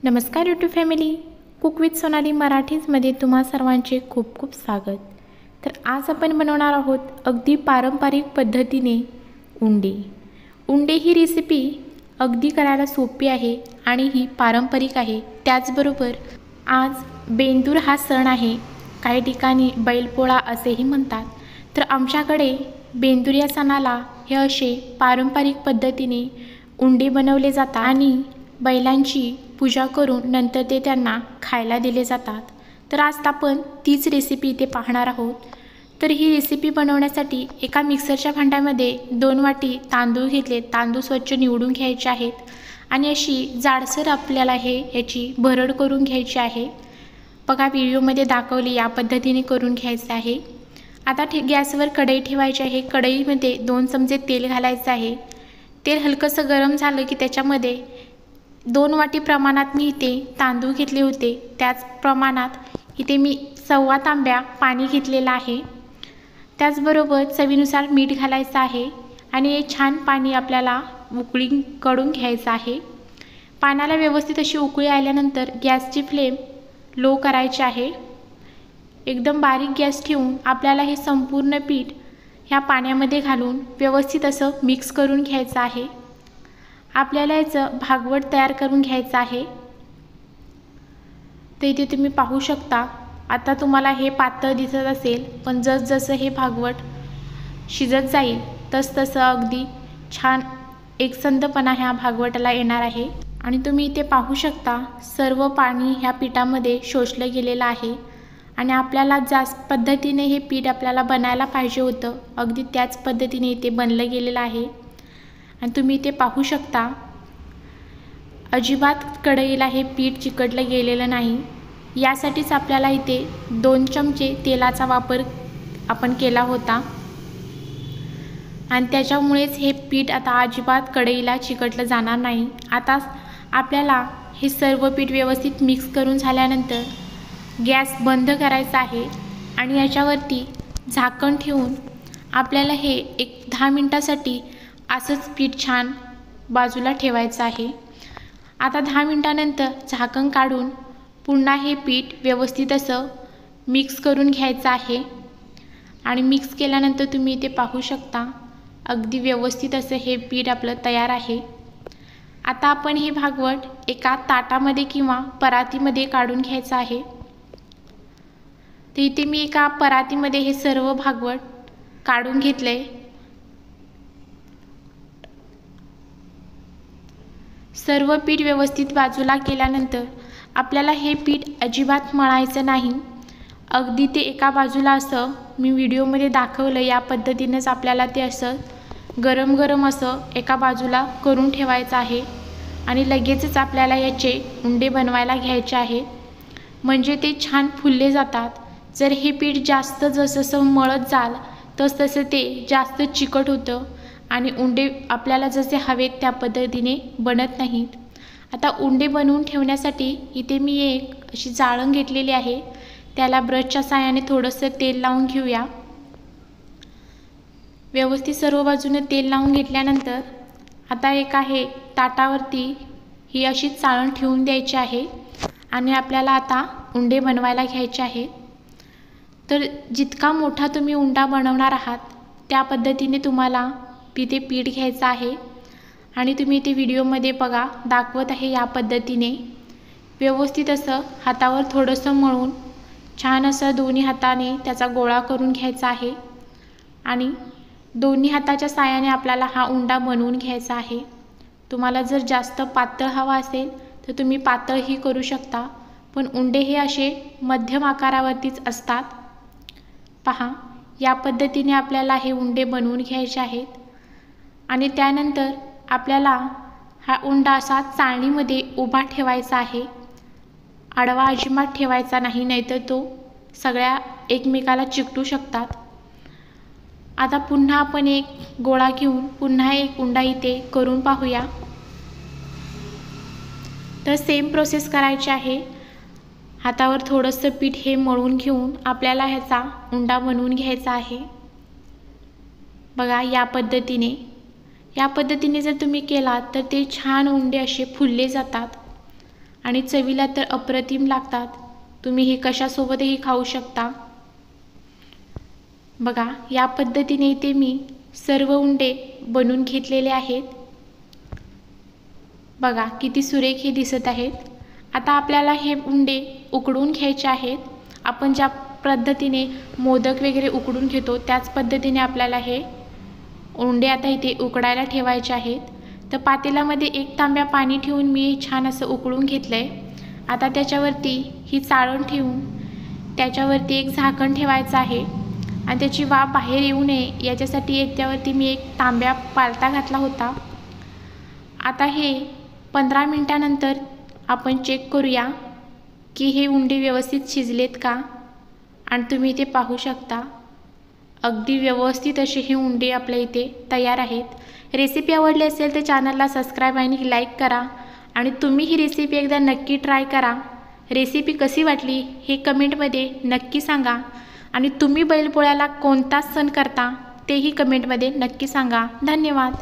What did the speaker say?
नमस्कार YouTube family, cook with Sonali मराठीजमध्ये तुम्हा सर्वांचे खूप खूप स्वागत। तर आज आपण बनवणार आहोत अगदी पारंपरिक पद्धतीने उंडे ही रेसिपी अगदी करायला सोपी आहे आणि ही पारंपरिक आहे। त्याचबरोबर आज बेंदूर हा सण आहे, काही ठिकाणी बैलपोळा असेही म्हणतात। तर आमच्याकडे बेंदूर या सणाला हे असे पारंपरिक पद्धतीने उंडे बनवले जातात आणि बैलांची पूजा करून नंतर ते त्यांना खायला दिले जातात। तर आज आपण तीच रेसिपी इथे पाहणार आहोत। तर ही रेसिपी बनवण्यासाठी एका मिक्सरच्या भांड्यामध्ये 2 वाटी तांदूळ घेतले। तांदूळ स्वच्छ निवडून घ्यायचे आहेत आणि अशी जाडसर आपल्याला याची भरड करून घ्यायची आहे। बघा व्हिडिओमध्ये दाखवली या पद्धतीने करून घ्यायचे आहे। आता गॅसवर कढई ठेवायची आहे। कढईमध्ये 2 चमचे तेल घालायचे आहे। तेल हलकंसं गरम झालं की त्याच्यामध्ये 2 वाटी प्रमाणात मी इथे तांदूळ घेतले होते, त्याच प्रमाणात इथे मी 1.25 तांब्या पाणी घेतलेलं आहे। त्याचबरोबर चवीनुसार मीठ घालायचं आहे आणि हे छान पाणी आपल्याला उकळी काढून घ्यायचं आहे। पाण्याला व्यवस्थित अशी उकळी आल्यानंतर गॅसची फ्लेम लो करायची आहे। एकदम बारीक गॅस ठेवून आपल्याला हे संपूर्ण पीठ ह्या पाण्यामध्ये घालून व्यवस्थित असं मिक्स करून घ्यायचं आहे। आपल्याला याचं भागवट तयार करून घ्यायचं आहे। तर इथे तुम्ही पाहू शकता, आता तुम्हाला हे पातळ दिसत असेल, पण जसजसं हे भागवट शिजत जाईल तसतसं अगदी छान एकसंधपणा ह्या भागवटाला येणार आहे। आणि तुम्ही इथे पाहू शकता सर्व पाणी ह्या पिठामध्ये शोषलं गेलेलं आहे आणि आपल्याला ज्याच पद्धतीने हे पीठ आपल्याला बनायला पाहिजे होतं अगदी त्याच पद्धतीने इथे बनलं गेलेलं आहे। आणि तुम्ही इथे पाहू शकता अजिबात कढईला हे पीठ चिकटलं गेलेलं नाही। यासाठीच आपल्याला इथे 2 चमचे तेलाचा वापर आपण केला होता आणि त्याच्यामुळेच हे पीठ आता अजिबात कढईला चिकटलं जाणार नाही। आता आपल्याला हे सर्व पीठ व्यवस्थित मिक्स करून झाल्यानंतर गॅस बंद करायचा आहे आणि याच्यावरती झाकण ठेवून आपल्याला हे एक 10 मिनिटासाठी असंच पीठ छान बाजूला ठेवायचं आहे। आता 10 मिनिटानंतर झाकण काढून पुन्हा हे पीठ व्यवस्थित असं मिक्स करून घ्यायचं आहे आणि मिक्स केल्यानंतर तुम्ही इथे पाहू शकता अगदी व्यवस्थित असं हे पीठ आपलं तयार आहे। आता आपण हे भागवट एका ताटामध्ये किंवा परातीमध्ये काढून घ्यायचं आहे। तर इथे मी एका परातीमध्ये हे सर्व भागवट काढून घेतले। सर्व पीठ व्यवस्थित बाजूला केल्यानंतर आपल्याला हे पीठ अजिबात मळायचं नाही। अगदी ते एका बाजूला असं मी व्हिडिओमध्ये दाखवलं या पद्धतीनेच आपल्याला ते असं गरम गरम असं एका बाजूला करून ठेवायचं आहे आणि लगेचच आपल्याला याचे उंडे बनवायला घ्यायचे आहे, म्हणजे ते छान फुलले जातात। जर हे पीठ जास्त जसं मळत जाल तसतसं ते जास्त चिकट होतं आणि उंडे आपल्याला जसे हवेत त्या पद्धतीने बनत नाहीत। आता उंडे बनवून ठेवण्यासाठी इथे मी एक अशी चाळण घेतलेली आहे, त्याला ब्रशच्या साहाय्याने थोडंसं तेल लावून घेऊया। व्यवस्थित सर्व बाजूने तेल लावून घेतल्यानंतर आता एका ताटावरती ही अशी चाळण ठेवून द्यायची आहे आणि आपल्याला आता उंडे बनवायला घ्यायचे आहे। तर जितका मोठा तुम्ही उंडा बनवणार आहात त्या पद्धतीने तुम्हाला तिथे पीठ घ्यायचं आहे आणि तुम्ही इथे व्हिडिओमध्ये बघा दाखवत आहे या पद्धतीने व्यवस्थित असं हातावर थोडंसं मळून छान असं दोन्ही हाताने त्याचा गोळा करून घ्यायचा आहे आणि दोन्ही हाताच्या साहाय्याने आपल्याला हा उंडा बनवून घ्यायचा आहे। तुम्हाला जर जास्त पातळ हवा असेल तर तुम्ही पातळही करू शकता, पण उंडे हे असे मध्यम आकारावरतीच असतात। पहा या पद्धतीने आपल्याला हे उंडे बनवून घ्यायचे आहेत आणि त्यानंतर आपल्याला हा उंडा असा चाळणीमध्ये उभा ठेवायचा आहे, आडवा अजिबात ठेवायचा नाही, नाहीतर तो सगळ्या एकमेकाला चिकटू शकतात। आता पुन्हा आपण एक गोळा घेऊन पुन्हा एक उंडा इथे करून पाहूया। तर सेम प्रोसेस करायची आहे। हातावर थोडंसं पीठ हे मळून घेऊन आपल्याला ह्याचा उंडा बनवून घ्यायचा आहे। बघा या पद्धतीने जर तुम्ही केलात तर ते छान उंडे असे फुलले जातात आणि चवीला तर अप्रतिम लागतात। तुम्ही हे कशासोबतही खाऊ शकता। बघा, या पद्धतीने इथे मी सर्व उंडे बनवून घेतलेले आहेत। बघा किती सुरेख हे दिसत आहेत। आता आपल्याला हे उंडे उकडून घ्यायचे आहेत। आपण ज्या पद्धतीने मोदक वगैरे उकडून घेतो त्याच पद्धतीने आपल्याला हे उंडे आता इथे उकडायला ठेवायचे आहेत। तर पातेल्यामध्ये 1 तांब्या पाणी ठेवून मी छान असं उकळून घेतलंय। आता त्याच्यावरती ही चाळण ठेवून त्याच्यावरती एक झाकण ठेवायचं आहे आणि त्याची वाफ बाहेर येऊ नये याच्यासाठी त्यावरती मी 1 तांब्या पालथा घातला होता। आता हे 15 मिनिटानंतर आपण चेक करूया की हे उंडे व्यवस्थित शिजलेत का। आणि तुम्ही इथे पाहू शकता अगदी व्यवस्थित असे हे उंडे आपल्या इथे तयार आहेत। रेसिपी आवडली असेल तर चॅनलला सबस्क्राईब आणि लाईक करा आणि तुम्ही ही रेसिपी एकदा नक्की ट्राय करा। रेसिपी कशी वाटली हे कमेंटमध्ये नक्की सांगा आणि तुम्ही बैलपोळ्याला कोणता सण करता तेही कमेंटमध्ये नक्की सांगा। धन्यवाद।